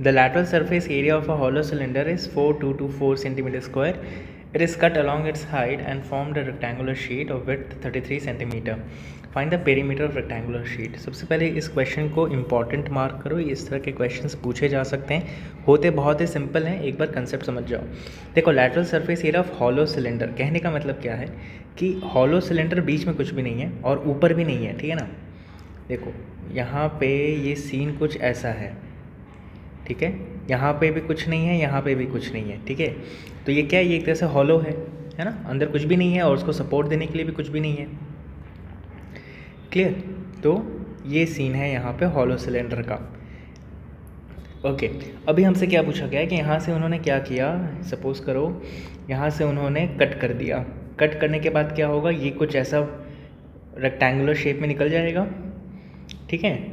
The lateral surface area of a hollow cylinder is 4224 centimeter square. It is cut along its height and formed a rectangular sheet of width 33 centimeter. Find the perimeter of rectangular sheet. सबसे पहले इस question को important mark करो. इस तरह के questions पूछे जा सकते हैं, होते बहुत ही सिंपल हैं. एक बार कंसेप्ट समझ जाओ. देखो, lateral surface area of hollow cylinder कहने का मतलब क्या है कि हॉलो सिलेंडर बीच में कुछ भी नहीं है और ऊपर भी नहीं है, ठीक है ना. देखो यहाँ पे ये सीन कुछ ऐसा है, ठीक है. यहाँ पे भी कुछ नहीं है, यहाँ पे भी कुछ नहीं है, ठीक है. तो ये क्या है, ये एक तरह से हॉलो है ना. अंदर कुछ भी नहीं है और उसको सपोर्ट देने के लिए भी कुछ भी नहीं है. क्लियर. तो ये सीन है यहाँ पे हॉलो सिलेंडर का. ओके. अभी हमसे क्या पूछा गया है कि यहाँ से उन्होंने क्या किया. सपोज करो यहाँ से उन्होंने कट कर दिया. कट करने के बाद क्या होगा, ये कुछ ऐसा रेक्टेंगुलर शेप में निकल जाएगा, ठीक है.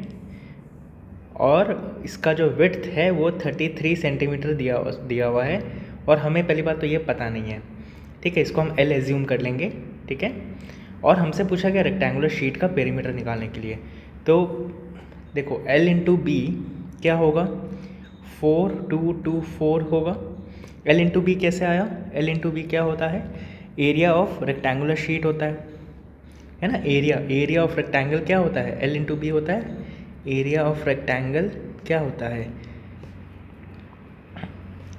और इसका जो विड्थ है वो 33 सेंटीमीटर दिया हुआ है और हमें पहली बात तो ये पता नहीं है, ठीक है. इसको हम एल एज्यूम कर लेंगे, ठीक है. और हमसे पूछा गया रेक्टेंगुलर शीट का पेरीमीटर निकालने के लिए. तो देखो L इंटू बी क्या होगा, 4224 होगा. L इंटू बी कैसे आया, L इंटू बी क्या होता है, एरिया ऑफ रेक्टेंगुलर शीट होता है ना. एरिया ऑफ रेक्टेंगल क्या होता है, L इंटू बी होता है. एरिया ऑफ रेक्टेंगल क्या होता है,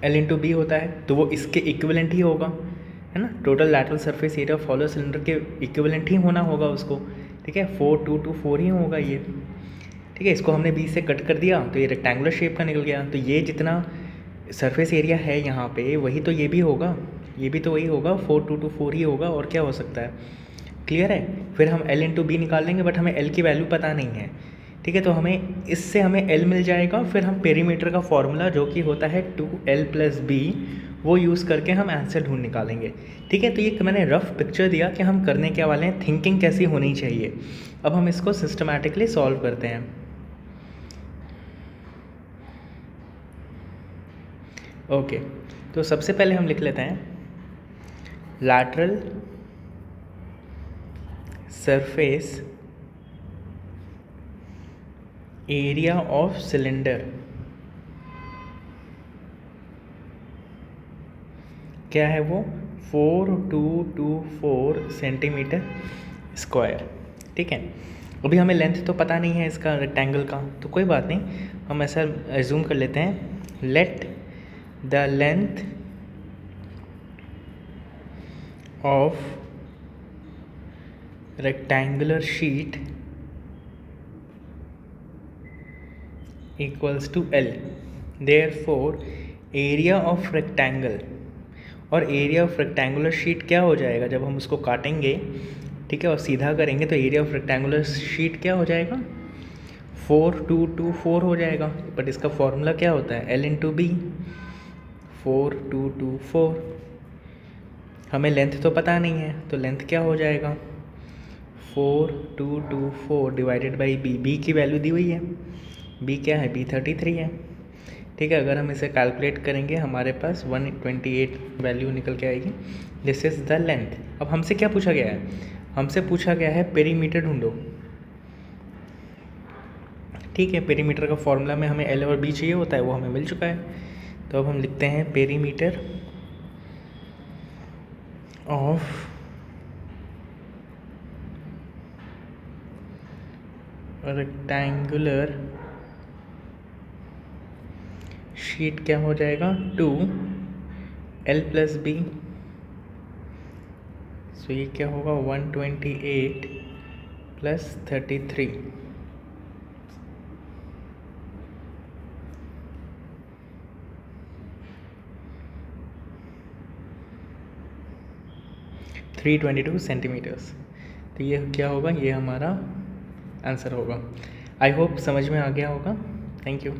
L इंटू बी होता है. तो वो इसके इक्विवेलेंट ही होगा, है ना. Total lateral surface area of hollow cylinder के इक्विवेलेंट ही होना होगा उसको, ठीक है. 4224 ही होगा ये, ठीक है. इसको हमने 20 से कट कर दिया तो ये रेक्टेंगुलर शेप का निकल गया. तो ये जितना सरफेस एरिया है यहाँ पे वही तो ये भी होगा, ये भी तो वही होगा, 4224 ही होगा. और क्या हो सकता है. क्लियर है. फिर हम L इंटू बी निकाल लेंगे, बट हमें L की वैल्यू पता नहीं है, ठीक है. तो हमें इससे हमें L मिल जाएगा. फिर हम पेरीमीटर का फॉर्मूला जो कि होता है 2L + b वो यूज़ करके हम आंसर ढूंढ निकालेंगे, ठीक है. तो ये मैंने रफ पिक्चर दिया कि हम करने क्या वाले हैं, थिंकिंग कैसी होनी चाहिए. अब हम इसको सिस्टमैटिकली सॉल्व करते हैं. ओके. तो सबसे पहले हम लिख लेते हैं lateral surface area of cylinder क्या है, वो 4224 सेंटीमीटर स्क्वायर, ठीक है. अभी हमें लेंथ तो पता नहीं है इसका रेक्टेंगल का, तो कोई बात नहीं, हम ऐसा एज्यूम कर लेते हैं. Let the length of rectangular sheet equals to L. Therefore area of rectangle, और एरिया ऑफ रेक्टेंगुलर शीट क्या हो जाएगा जब हम उसको काटेंगे, ठीक है, और सीधा करेंगे तो एरिया ऑफ रेक्टेंगुलर शीट क्या हो जाएगा, 4224 हो जाएगा. बट इसका फॉर्मूला क्या होता है, L इंटू बी. 4224. हमें लेंथ तो पता नहीं है, तो लेंथ क्या हो जाएगा, 4224 डिवाइडेड बाई बी. बी की वैल्यू दी हुई है, बी क्या है, बी 33 है, ठीक है. अगर हम इसे कैलकुलेट करेंगे हमारे पास 128 वैल्यू निकल के आएगी. This is the length. अब हमसे क्या पूछा गया है, हमसे पूछा गया है पेरीमीटर ढूंढो, ठीक है. पेरीमीटर का फॉर्मूला में हमें L और B चाहिए होता है, वो हमें मिल चुका है. तो अब हम लिखते हैं पेरीमीटर ऑफ रेक्टेंगुलर शीट क्या हो जाएगा, 2L + b. सो ये क्या होगा, 128 + 33. $322 सेंटीमीटर्स. तो ये क्या होगा, ये हमारा आंसर होगा. आई होप समझ में आ गया होगा. Thank you.